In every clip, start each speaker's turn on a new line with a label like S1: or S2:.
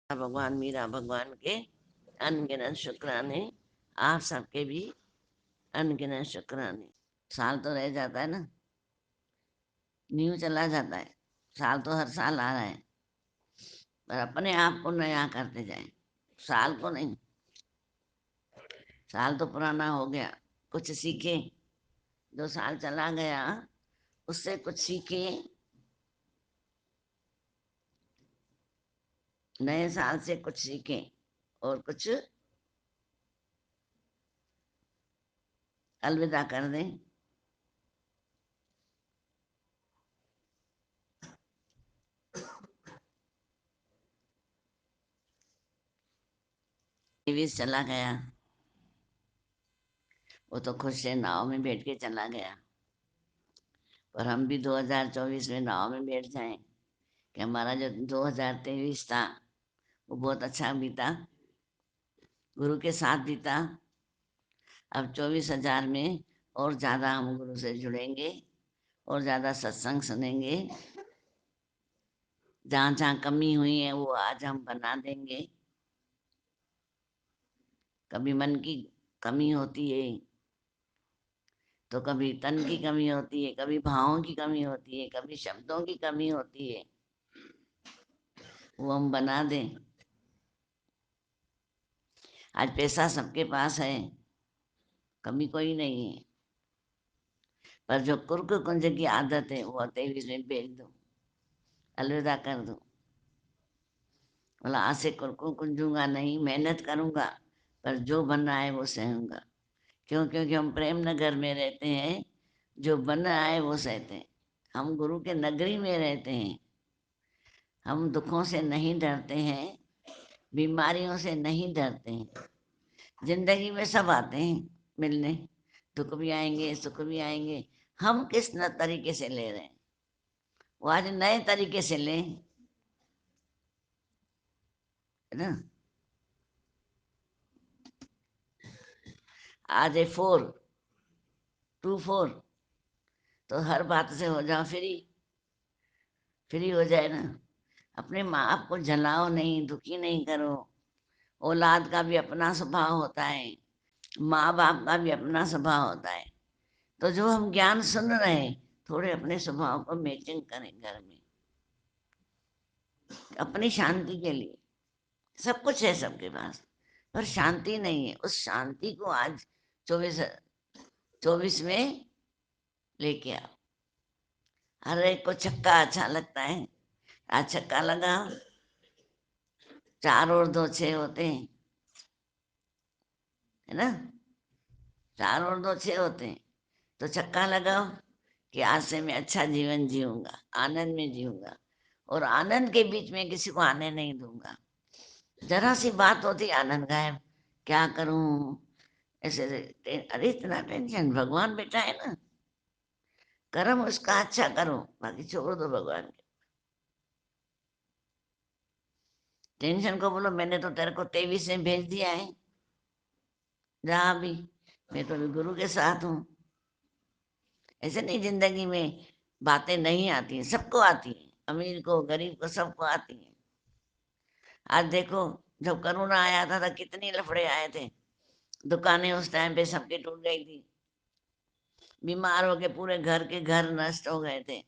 S1: भगवान मीरा भगवान के अनगिनत शुक्राने, आप सबके भी अनगिनत शुक्राने। साल तो रह जाता है ना, न्यू चला जाता है, साल तो हर साल आ रहा है, पर अपने आप को नया करते जाए, साल को नहीं। साल तो पुराना हो गया, कुछ सीखे, जो साल चला गया उससे कुछ सीखे, नए साल से कुछ सीखे और कुछ अलविदा कर दें। टीवी चला गया, वो तो खुद से नाव में बैठ के चला गया, पर हम भी 2024 में नाव में बैठ जाएं कि हमारा जो 2023 था वो बहुत अच्छा बीता, गुरु के साथ बीता। अब 24,000 में और ज़्यादा हम गुरु से जुड़ेंगे और ज़्यादा सत्संग सुनेंगे। जहाँ जहाँ कमी हुई है वो आज हम बना देंगे। कभी मन की कमी होती है, तो कभी तन की कमी होती है, कभी भावों की कमी होती है, कभी शब्दों की कमी होती है, वो हम बना दें। आज पैसा सबके पास है, कमी कोई नहीं है, पर जो कुर्क कुंज की आदत है वो 23 में बेच दो, अलविदा कर दो। बोला आज से कुर्क कुंजूंगा नहीं, मेहनत करूंगा, पर जो बनना है वो सहूंगा। क्यों? क्योंकि हम प्रेम नगर में रहते हैं, जो बनना है वो सहते हैं। हम गुरु के नगरी में रहते हैं, हम दुखों से नहीं डरते हैं, बीमारियों से नहीं डरते हैं। जिंदगी में सब आते हैं मिलने, दुख भी आएंगे सुख भी आएंगे, हम किस न तरीके से ले रहे हैं, वो आज नए तरीके से लें, है ना। आज है 424, तो हर बात से हो जाओ फ्री, फ्री हो जाए ना। अपने माँ बाप को जलाओ नहीं, दुखी नहीं करो। औलाद का भी अपना स्वभाव होता है, माँ बाप का भी अपना स्वभाव होता है। तो जो हम ज्ञान सुन रहे हैं, थोड़े अपने स्वभाव को मैचिंग करें घर में, अपनी शांति के लिए। सब कुछ है सबके पास, पर शांति नहीं है। उस शांति को आज 24 में लेके आओ। हर एक को छक्का अच्छा लगता है, आज छक्का लगाओ। 4 और 2 6 होते हैं, है ना। 4 और 2 6 होते हैं, तो छक्का लगाओ कि आज से मैं अच्छा जीवन जीऊंगा, आनंद में जीऊंगा, और आनंद के बीच में किसी को आने नहीं दूंगा। जरा सी बात होती आनंद गायब, क्या करूं ऐसे। अरे इतना टेंशन, भगवान बैठा है ना, कर्म उसका अच्छा करो, बाकी छोड़ दो भगवान के। टेंशन को बोलो मैंने तो तेरे को 23 में भेज दिया है, जा अभी, मैं तो अभी गुरु के साथ हूँ। ऐसे नहीं जिंदगी में बातें नहीं आती हैं, सबको आती हैं, अमीर को गरीब को सबको आती हैं। आज देखो, जब कोरोना आया था तो कितनी लफड़े आए थे, दुकानें उस टाइम पे सबकी टूट गई थी, बीमार हो के पूरे घर के घर नष्ट हो गए थे।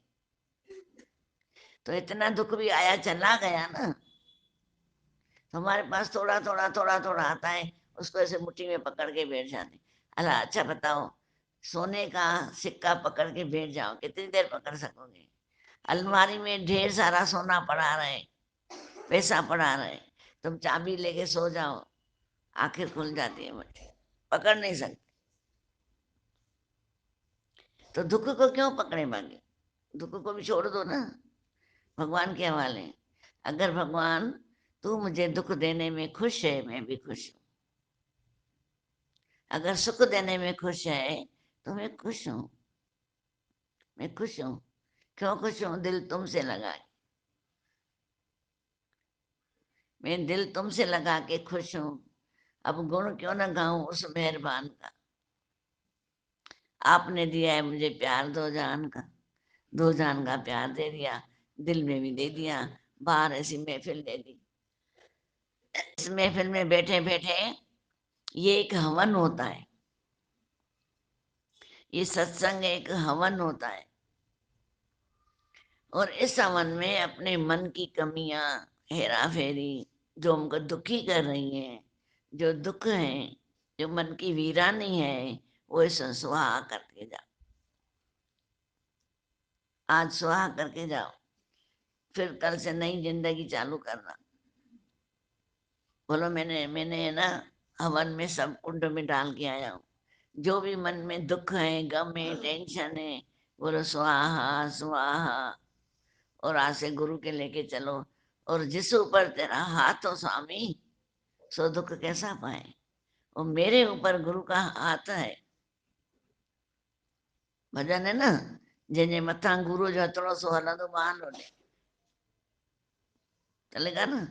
S1: तो इतना दुख भी आया चला गया ना, तो हमारे पास थोड़ा थोड़ा थोड़ा थोड़ा आता है, उसको ऐसे मुट्ठी में पकड़ के बैठ जाते। अल्लाह अच्छा बताओ, सोने का सिक्का पकड़ के बैठ जाओ, कितनी देर पकड़ सकोगे? अलमारी में ढेर सारा सोना पड़ा रहे, पैसा पड़ा रहे, तुम चाबी लेके सो जाओ, आखिर खुल जाती है मुट्ठी, पकड़ नहीं सकते। तो दुख को क्यों पकड़े भागे? दुख को भी छोड़ दो ना, भगवान के हवाले। अगर भगवान तू मुझे दुख देने में खुश है, मैं भी खुश हूँ। अगर सुख देने में खुश है तो मैं खुश हूँ, मैं खुश हूँ। क्यों खुश हूँ? दिल तुमसे लगा, मैं दिल तुमसे लगा के खुश हूँ। अब गुण क्यों ना गाऊं उस मेहरबान का, आपने दिया है मुझे प्यार 2 जान का, 2 जान का प्यार दे दिया, दिल में भी दे दिया, बाहर ऐसी महफिल दे दी। इस महफिल में बैठे बैठे ये एक हवन होता है, ये सत्संग एक हवन होता है। और इस हवन में अपने मन की कमियां, हेरा फेरी, जो हमको दुखी कर रही हैं, जो दुख है, जो मन की वीरानी है, वो इस सुहा करके जाओ। आज सुहा करके जाओ, फिर कल से नई जिंदगी चालू करना। बोलो मैंने मैंने ना हवन में सब कुंड में डाल के आया हूँ। जो भी मन में दुख है, गम है, टेंशन है, बोलो स्वाहा स्वाहा। और आज से गुरु के लेके चलो। और जिस ऊपर तेरा हाथ हो स्वामी, सो दुख कैसा पाए। और मेरे ऊपर गुरु का हाथ है। भजन है ना, जंहिंजे मथा गुरु जो हथड़ो सो हलंदो मान होॾे। चलेगा ना।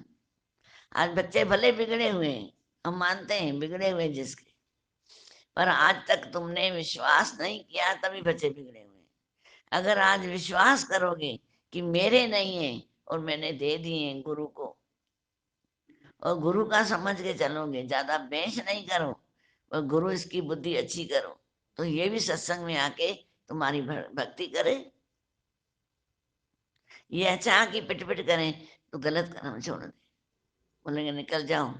S1: आज बच्चे भले बिगड़े हुए हैं, हम मानते हैं बिगड़े हुए जिसके, पर आज तक तुमने विश्वास नहीं किया तभी बच्चे बिगड़े हुए हैं। अगर आज विश्वास करोगे कि मेरे नहीं है और मैंने दे दिए हैं गुरु को, और गुरु का समझ के चलोगे, ज्यादा बेंच नहीं करो, और गुरु इसकी बुद्धि अच्छी करो, तो ये भी सत्संग में आके तुम्हारी भक्ति करे। ये अच्छा कि पिट पिट करें तो गलत कर्म छोड़ दे, बोलेंगे निकल जाओ,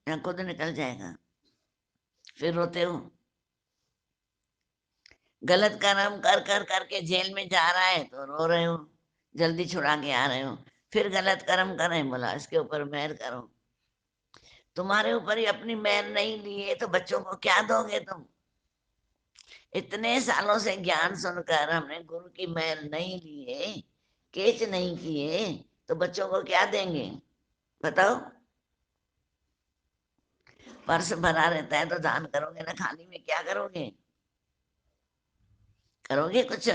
S1: या खुद निकल जाएगा, फिर रोते हो। गलत कर्म कर कर करके जेल में जा रहा है तो रो रहे हो, जल्दी छुड़ा के आ रहे हो। फिर गलत कर्म करें, बोला इसके ऊपर मेहर करो। तुम्हारे ऊपर ही अपनी मेहर नहीं लिए तो बच्चों को क्या दोगे तुम। इतने सालों से ज्ञान सुनकर हमने गुरु की मेहर नहीं लिए, केच नहीं किए, तो बच्चों को क्या देंगे बताओ। पर्स भरा रहता है तो दान करोगे ना, खाली में क्या करोगे, करोगे कुछ।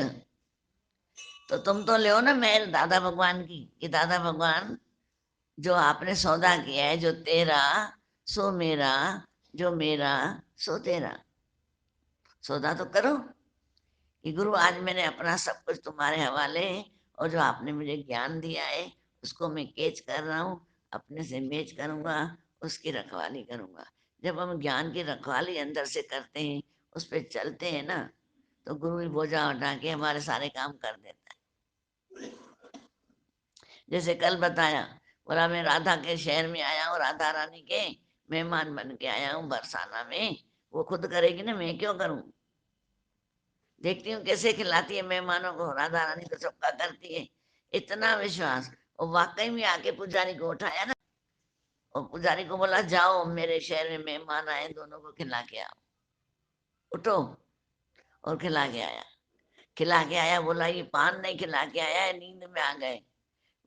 S1: तो तुम तो ले ना मेहर दादा भगवान की, कि दादा भगवान जो आपने सौदा किया है, जो तेरा सो मेरा, जो मेरा सो तेरा, सौदा तो करो कि गुरु आज मैंने अपना सब कुछ तुम्हारे हवाले है, और जो आपने मुझे ज्ञान दिया है उसको मैं केच कर रहा हूँ, अपने से मेच करूँगा, उसकी रखवाली करूँगा। जब हम ज्ञान की रखवाली अंदर से करते हैं, उस पर चलते हैं ना, तो गुरु ही बोझा उठा के हमारे सारे काम कर देता है। जैसे कल बताया, बोला मैं राधा के शहर में आया हूँ, राधा रानी के मेहमान बन के आया हूँ बरसाना में। वो खुद करेगी ना, मैं क्यों करूँ। देखती हूँ कैसे खिलाती है मेहमानों को, राधा रानी तो सबका करती है। इतना विश्वास। और वाकई में आके पुजारी को उठाया ना, और पुजारी को बोला जाओ मेरे शहर में मेहमान आए, दोनों को खिला के आओ। उठो, और खिला के आया। खिला के आया, बोला ये पान नहीं खिला के आया है, नींद में आ गए।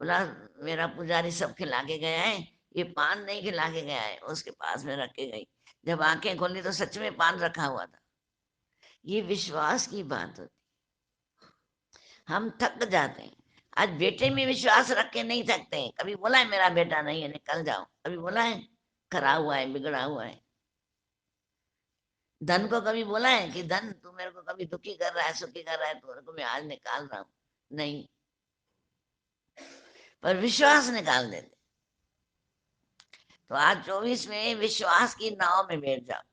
S1: बोला मेरा पुजारी सब खिला के गया है, ये पान नहीं खिला के गया है। उसके पास में रख के गई, जब आंखें खोली तो सच में पान रखा हुआ था। ये विश्वास की बात होती। हम थक जाते हैं। आज बेटे में विश्वास रख के नहीं थकते हैं। कभी बोला है मेरा बेटा नहीं है निकल जाओ, कभी बोला है खरा हुआ है, बिगड़ा हुआ है। धन को कभी बोला है कि धन तू मेरे को कभी दुखी कर रहा है, सुखी कर रहा है, तो को मैं आज निकाल रहा हूं, नहीं। पर विश्वास निकाल देते। तो आज 24 में विश्वास की नाव में बैठ जाओ।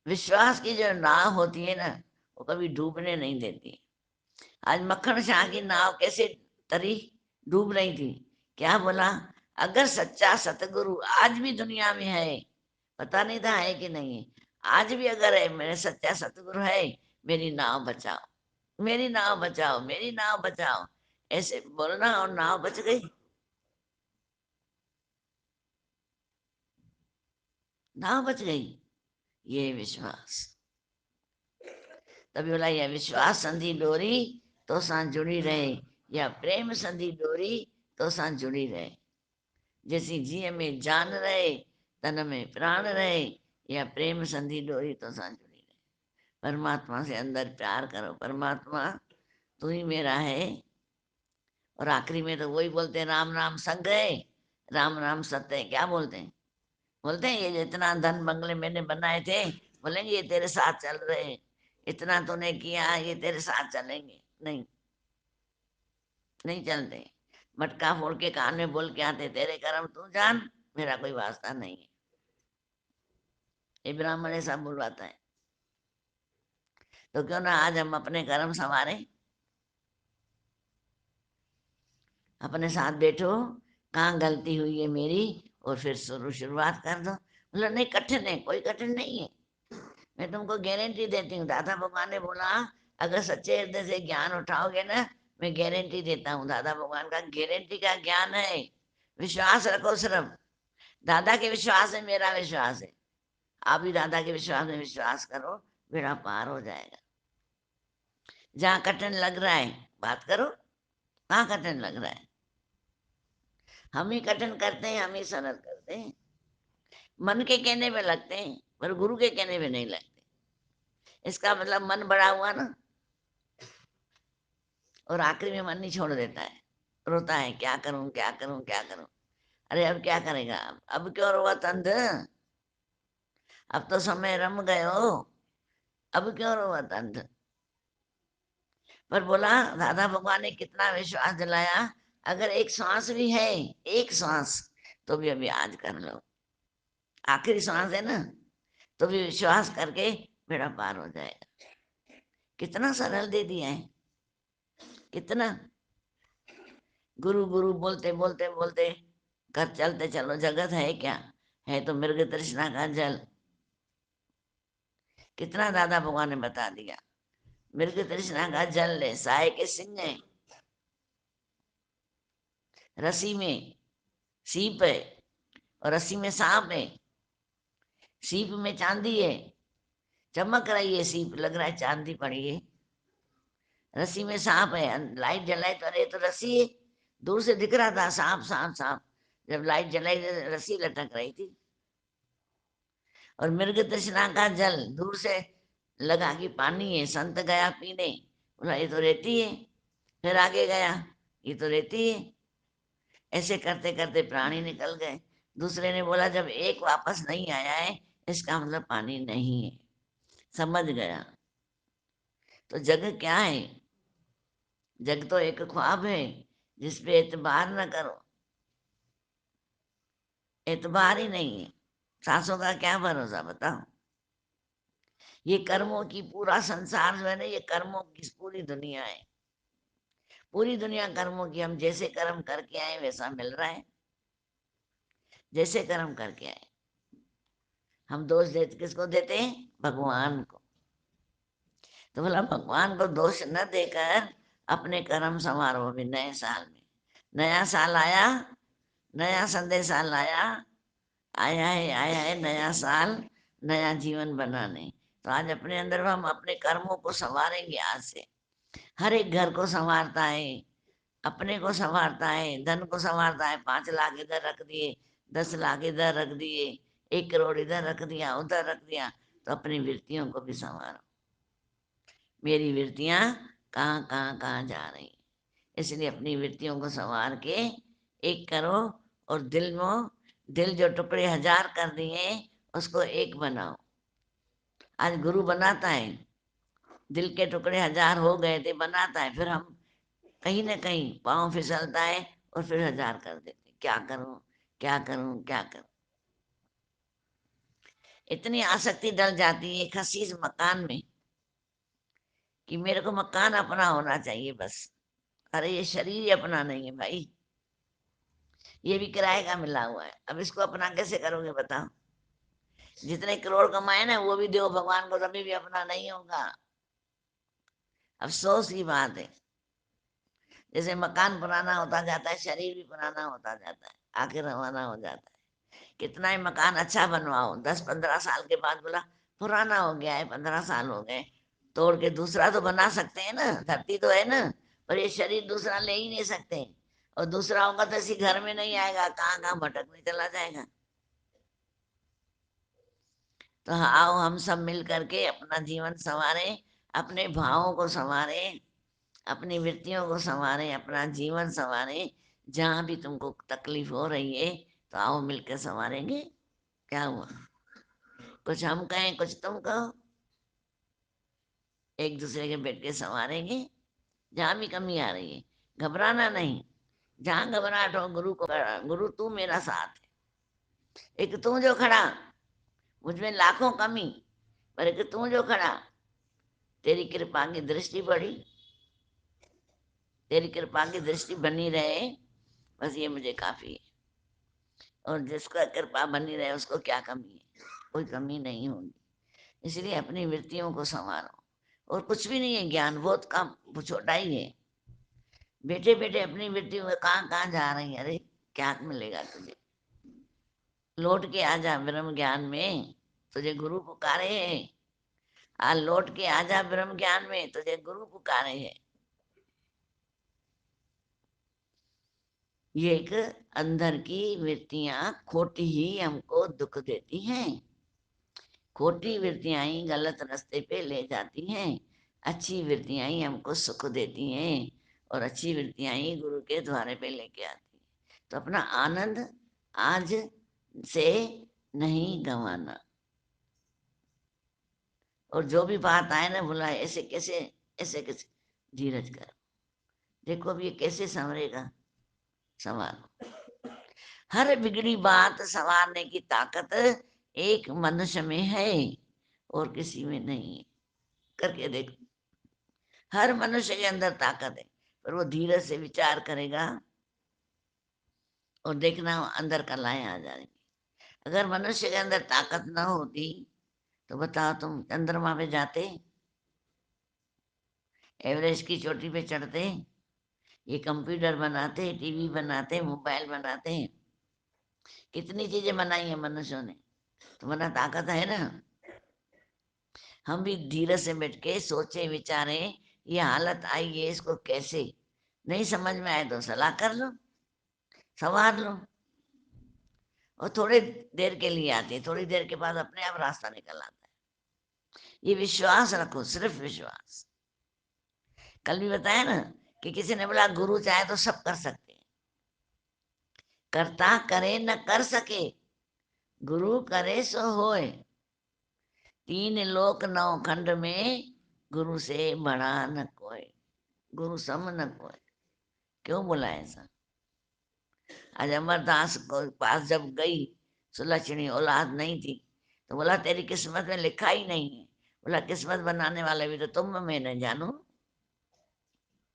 S1: विश्वास की जो नाव होती है ना, वो कभी डूबने नहीं देती। आज मक्खन शाह की नाव कैसे तरी, डूब रही थी। क्या बोला, अगर सच्चा सतगुरु आज भी दुनिया में है, पता नहीं था है कि नहीं है, आज भी अगर है मेरे सच्चा सतगुरु है, मेरी नाव बचाओ, मेरी नाव बचाओ, मेरी नाव बचाओ, ऐसे बोलना और नाव बच गई। नाव बच गई। ये विश्वास। तभी बोला यह विश्वास संधि डोरी तो साथ जुड़ी रहे, या प्रेम संधि डोरी तो साथ जुड़ी रहे। जैसी जी में जान रहे, तन में प्राण रहे, या प्रेम संधि डोरी तो साथ जुड़ी रहे। परमात्मा से अंदर प्यार करो, परमात्मा तू ही मेरा है। और आखिरी में तो वही बोलते हैं, राम राम संग है, राम राम सत्य है। क्या बोलते हैं, बोलते हैं ये जितना धन बंगले मैंने बनाए थे, बोलेंगे ये तेरे साथ चल रहे हैं, इतना तूने किया ये तेरे साथ चलेंगे, नहीं, नहीं चलते। मटका फोड़ के कान में बोल के आते, तेरे कर्म तू जान, मेरा कोई वास्ता नहीं है। ये ब्राह्मण ऐसा बुलवाता है। तो क्यों ना आज हम अपने कर्म संवारें। अपने साथ बैठो, कहाँ गलती हुई है मेरी, और फिर शुरुआत कर दो। बोला नहीं कठिन है, कोई कठिन नहीं है। मैं तुमको गारंटी देती हूँ, दादा भगवान ने बोला अगर सच्चे हृदय से ज्ञान उठाओगे ना, मैं गारंटी देता हूँ। दादा भगवान का गारंटी का ज्ञान है। विश्वास रखो सिर्फ। दादा के विश्वास है, मेरा विश्वास है। आप भी दादा के विश्वास में विश्वास करो, बेड़ा पार हो जाएगा। जहाँ कठिन लग रहा है बात करो, कहाँ कठिन लग रहा है। हम ही कठिन करते हैं, हम ही सरल करते हैं। मन के कहने में लगते हैं, पर गुरु के कहने में नहीं लगते। इसका मतलब मन बड़ा हुआ ना, और आखिरी में मन नहीं छोड़ देता है, रोता है, क्या करूं क्या करूं क्या करूं। अरे अब क्या करेगा, अब क्यों रोवा तंद, अब तो समय रम गयो, अब क्यों रोवा तंद। पर बोला दादा भगवान ने कितना विश्वास दिलाया, अगर एक सांस भी है, एक सांस, तो भी अभी आज कर लो, आखिरी सांस है ना, तो भी विश्वास करके बेड़ा पार हो जाएगा। कितना सरल दे दिया है, कितना। गुरु गुरु बोलते बोलते बोलते कर चलते चलो, जगत है क्या, है तो मृग तृष्णा का जल। कितना दादा भगवान ने बता दिया। मृग तृष्णा का जल है, साय के सिंह है, रस्सी में सीप है, और रस्सी में सांप है। सीप में चांदी है, चमक रही है सीप, लग रहा है चांदी पड़ी है। रस्सी में सांप है, लाइट जलाई तो अरे तो रस्सी है, दूर से दिख रहा था सांप सांप सांप, जब लाइट जलाई तो रस्सी लटक रही थी। और मृग तृष्णा का जल, दूर से लगा कि पानी है, संत गया पीने, बोला ये तो रेती है, फिर आगे गया, ये तो रेती है। ऐसे करते करते प्राणी निकल गए। दूसरे ने बोला जब एक वापस नहीं आया है, इसका मतलब पानी नहीं है। समझ गया। तो जग क्या है, जग तो एक ख्वाब है, जिसपे एतबार न करो। एतबार ही नहीं है, सांसों का क्या भरोसा बताओ। ये कर्मों की पूरा संसार जो है ना, ये कर्मों की पूरी दुनिया है। पूरी दुनिया कर्मों की, हम जैसे कर्म करके आए वैसा मिल रहा है, जैसे कर्म करके आए। हम दोष देते किसको देते हैं, भगवान को। तो बोला भगवान को दोष न देकर अपने कर्म संवारो भी नए साल में। नया साल आया, नया संदेशा लाया, आया है नया साल, नया जीवन बनाने। तो आज अपने अंदर हम अपने कर्मों को संवारेंगे आज से। हर एक घर को संवारता है, अपने को संवारता है, धन को संवारता है। 5 लाख इधर रख दिए, 10 लाख इधर रख दिए, 1 करोड़ इधर रख दिया, उधर रख दिया। तो अपनी वृत्तियों को भी संवारो। मेरी वृत्तियां कहाँ कहाँ कहाँ जा रही, इसलिए अपनी वृत्तियों को संवार के एक करो। और दिल में, दिल जो टुकड़े 1000 कर दिए, उसको एक बनाओ। आज गुरु बनाता है, दिल के टुकड़े 1000 हो गए थे, बनाता है, फिर हम कहीं ना कहीं पाँव फिसलता है, और फिर 1000 कर देते। क्या करूं क्या करूं क्या करूं, इतनी आसक्ति डल जाती है खसीस मकान में, कि मेरे को मकान अपना होना चाहिए बस। अरे ये शरीर ही अपना नहीं है भाई, ये भी किराए का मिला हुआ है। अब इसको अपना कैसे करोगे बताओ। जितने करोड़ कमाए ना, वो भी दो भगवान को, तभी भी अपना नहीं होगा। अफसोस की बात है। जैसे मकान पुराना होता जाता है, शरीर भी पुराना होता जाता है, आखिर रवाना हो जाता है। कितना ही मकान अच्छा बनवाओ, 10-15 साल के बाद बोला पुराना हो गया है, 15 साल हो गए, तोड़ के दूसरा तो बना सकते हैं ना, धरती तो है ना। पर ये शरीर दूसरा ले ही नहीं सकते। और दूसरा होगा तो इसी घर में नहीं आएगा, कहाँ कहाँ भटकने चला जाएगा। तो आओ हम सब मिल करके अपना जीवन संवारें, अपने भावों को संवारें, अपनी वृत्तियों को संवारें, अपना जीवन संवारें। जहाँ भी तुमको तकलीफ हो रही है, तो आओ मिलकर संवारेंगे। क्या हुआ, कुछ हम कहें कुछ तुम कहो, एक दूसरे के बैठ के संवारेंगे। जहाँ भी कमी आ रही है, घबराना नहीं, जहां घबराहट हो गुरु को, गुरु तू मेरा साथ है। एक तू जो खड़ा, मुझमें लाखों कमी, पर एक तू जो खड़ा, तेरी कृपा की दृष्टि पड़ी, तेरी कृपा की दृष्टि बनी रहे, बस ये मुझे काफी है। और जिसका कृपा बनी रहे उसको क्या कमी है, कोई कमी नहीं होगी। इसलिए अपनी वृत्तियों को संवारो। और कुछ भी नहीं है, ज्ञान बहुत काम छोटा ही है। बेटे बेटे अपनी वृत्तियों में कहाँ कहाँ जा रही है, अरे क्या मिलेगा तुझे, लौट के आ जा ब्रह्म ज्ञान में, तुझे गुरु पुकारे है। आ लौट के आ जा ब्रह्म ज्ञान में, तुझे गुरु पुकारे है। ये एक अंदर की वृत्तियां खोटी ही हमको दुख देती हैं, खोटी वृत्तियां ही गलत रास्ते पे ले जाती हैं, अच्छी वृत्तियां ही हमको सुख देती हैं, और अच्छी वृत्तियां ही गुरु के द्वारे पे लेके आती हैं। तो अपना आनंद आज से नहीं गंवाना। और जो भी बात आए ना बुलाए, ऐसे कैसे, ऐसे कैसे, धीरज करो, देखो अब ये कैसे संवरेगा, संवारो। हर बिगड़ी बात संवारने की ताकत एक मनुष्य में है, और किसी में नहीं है। करके देखो, हर मनुष्य के अंदर ताकत है, पर वो धीरज से विचार करेगा, और देखना अंदर कलाएं आ जाएंगी। अगर मनुष्य के अंदर ताकत ना होती, तो बताओ तुम चंद्रमा पे जाते, एवरेस्ट की चोटी पे चढ़ते, ये कंप्यूटर बनाते, टीवी बनाते, मोबाइल बनाते, कितनी चीजें बनाई है मनुष्यों ने, तो मना ताकत है ना। हम भी धीरज से बैठ के सोचे विचारे, ये हालत आई है, इसको कैसे, नहीं समझ में आए तो सलाह कर लो, संवार लो। और थोड़े देर के लिए आती है, थोड़ी देर के बाद अपने आप रास्ता निकल आता है। ये विश्वास रखो, सिर्फ विश्वास। कल भी बताया ना कि किसी ने बोला गुरु चाहे तो सब कर सकते हैं, करता करे न कर सके, गुरु करे सो होए। तीन लोक नौ खंड में गुरु से बड़ा न कोई, गुरु सम न कोई। क्यों बोला ऐसा? आज अमरदास को पास जब गई, सुलक्षणी औलाद नहीं थी, तो बोला तेरी किस्मत में लिखा ही नहीं है। बोला किस्मत बनाने वाले भी तो तुम, मैं न जानू,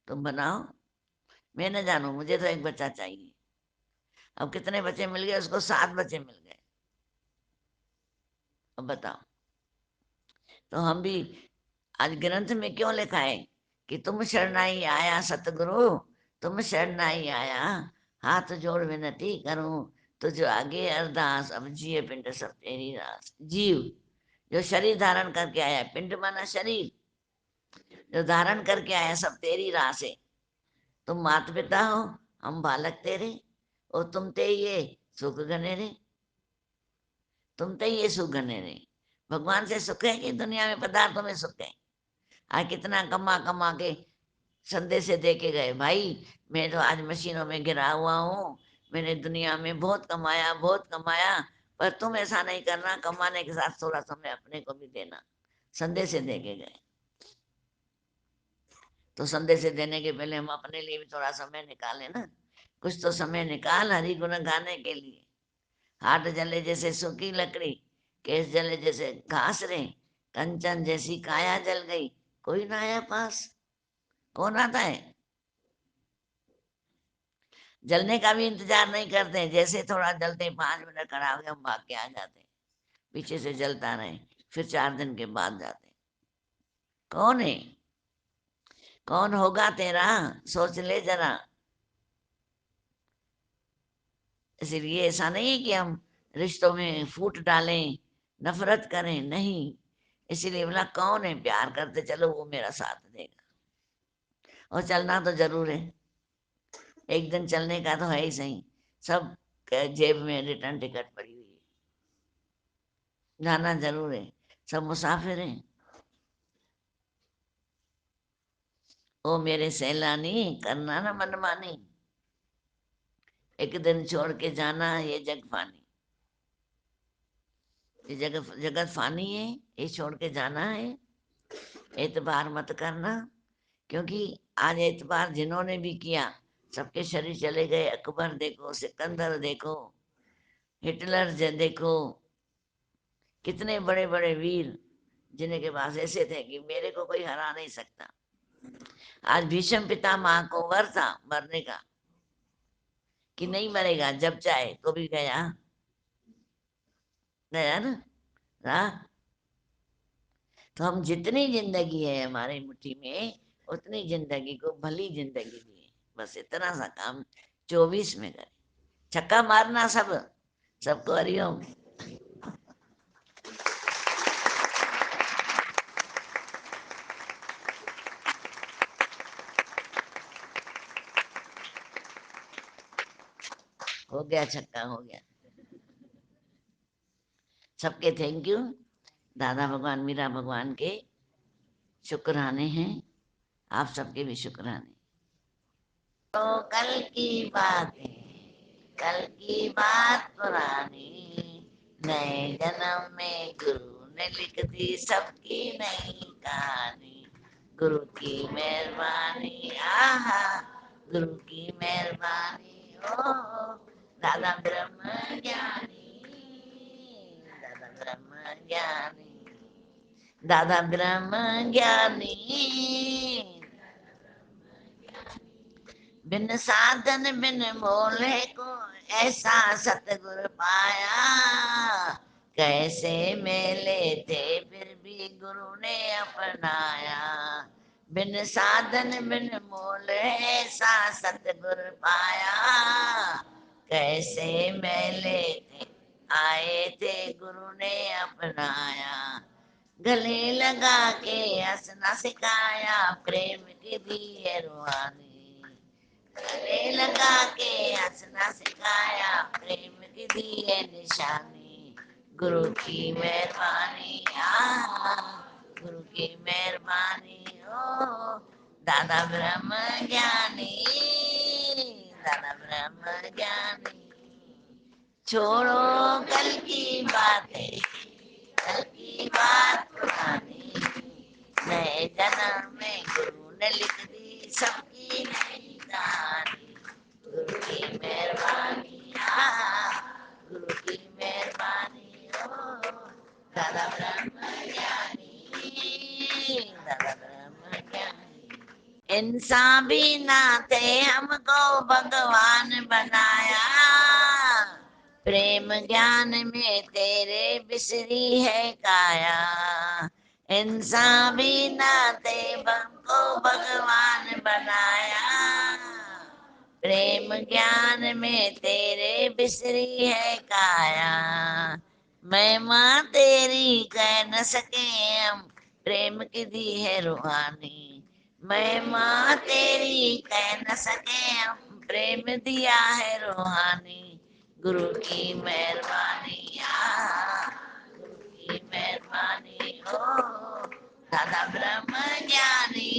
S1: तुम बनाओ, मैं न जानू, मुझे तो एक बच्चा चाहिए। अब कितने बच्चे मिल गए उसको? 7 बच्चे मिल गए। अब बताओ। तो हम भी आज ग्रंथ में क्यों लिखा है कि तुम शरणाई आया सतगुरु, तुम शरणाई आया, हाथ जोड़ विनती करूं, तुझ आगे अरदास, अब जिए पिंड सब तेरी रास। जीव जो शरीर धारण करके आया, पिंड माना शरीर, जो धारण करके आया सब तेरी रास है। तुम माता पिता हो, हम बालक तेरे, और तुम ते ये सुख गनेरे, तुम ते ये सुख गनेरे। भगवान से सुख है कि दुनिया में पदार्थों में सुख है? आज कितना कमा कमा के संदेश दे के गए, भाई मैं तो आज मशीनों में गिरा हुआ हूँ, मैंने दुनिया में बहुत कमाया, बहुत कमाया, पर तुम ऐसा नहीं करना, कमाने के साथ थोड़ा समय अपने को भी देना। संदेश दे के गए। तो संदेश देने के पहले हम अपने लिए भी थोड़ा समय निकालें ना। कुछ तो समय निकाल हरि गुण गाने के लिए। हाथ जले जैसे सूखी लकड़ी, केस जले जैसे घास रे, कंचन जैसी काया जल गई, कोई ना आया पास। कौन आता है? जलने का भी इंतजार नहीं करते हैं, जैसे थोड़ा जलते 5 मिनट खड़ा हो गए हम भाग के आ जाते हैं, पीछे से जलता रहे, फिर 4 दिन के बाद जाते हैं। कौन है? कौन होगा तेरा? सोच ले जरा। इसलिए ऐसा नहीं है कि हम रिश्तों में फूट डालें, नफरत करें, नहीं। इसीलिए बोला कौन है, प्यार करते चलो वो मेरा साथ देगा। और चलना तो जरूर है, एक दिन चलने का तो है ही सही। सब जेब में रिटर्न टिकट पड़ी हुई है, जाना जरूर है, सब मुसाफिर हैं। ओ मेरे सैलानी, करना ना मनमानी, एक दिन छोड़ के जाना, ये जग फानी, ये जगत जगत फानी है, ये छोड़ के जाना है। एतबार मत करना, क्योंकि आज एतबार जिन्होंने भी किया सबके शरीर चले गए। अकबर देखो, सिकंदर देखो, हिटलर देखो, कितने बड़े बड़े वीर जिनके पास ऐसे थे कि मेरे को कोई हरा नहीं सकता। आज भीष्म पितामह को वर था मरने का कि नहीं मरेगा, जब चाहे तो भी गया, गया ना। हाँ, तो हम जितनी जिंदगी है हमारी मुट्ठी में, उतनी जिंदगी को भली जिंदगी जिए। बस इतना सा काम 24 में करें। छक्का मारना सब, सबको हरिओम। हो गया, छक्का हो गया। सबके थैंक यू। दादा भगवान मीरा भगवान के शुक्राने हैं, आप सबके भी शुक्राने। तो कल की बात है, कल की बात पुरानी, नए जन्म में गुरु ने लिख दी सबकी नई कहानी। गुरु की मेहरबानी, आहा, गुरु की मेहरबानी, ओ दादा ब्रह्म ज्ञानी, दादा ब्रह्म ज्ञानी, दादा ब्रह्म ज्ञानी। बिन साधन बिन मोले को ऐसा सतगुरु पाया। कैसे मेले थे फिर भी गुरु ने अपनाया। बिन साधन बिन मोले ऐसा सतगुरु पाया। कैसे मेले थे आए थे गुरु ने अपनाया। गले लगा के हंसना सिखाया, प्रेम की दी है रूहानी। गले लगा के हंसना सिखाया, प्रेम की दी है निशानी। गुरु की मेहरबानी, गुरु की मेहरबानी, ओ दादा ब्रह्म ज्ञानी, दादा ब्रह्म ज्ञानी। छोड़ो कल की बातें, कल की बात पुरानी, नए जन्म में गुरु ने लिख दी सबकी नई कहानी। गुरु की मेहरबानी, गुरु की मेहरबानी, ओ दादा ब्रह्म ज्ञानी, दादा ब्रह्म ज्ञानी। इंसान भी ना थे हमको भगवान बनाया। प्रेम ज्ञान में तेरे बिसरी है काया। इंसान भी ना थे हमको भगवान बनाया। प्रेम ज्ञान में तेरे बिसरी है काया। महिमा तेरी कह न सके हम, प्रेम की दी है रूहानी। महिमा तेरी कह न सके हम, प्रेम दिया है रूहानी। गुरु की मेहरबानी, गुरु की मेहरबानी, ओ दादा ब्रह्म ज्ञानी,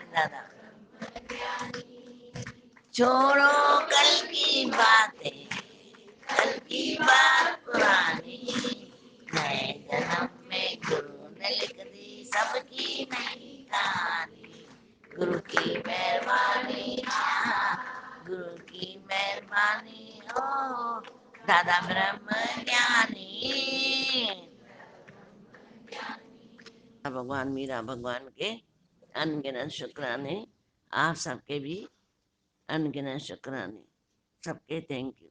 S1: दादा ब्रह्म ज्ञानी। छोड़ो कल की बातें, कल की बात पुरानी, नए जन्म में गुरु ने लिख दी सबकी नई कहानी। गुरु की मेहरबानी, गुरु की मेहरबानी, ओ दादा ब्रह्म ज्ञानी। भगवान मीरा भगवान के अनगिनत शुक्राने, आप सबके भी अनगिनत शुक्राने। सबके थैंक यू।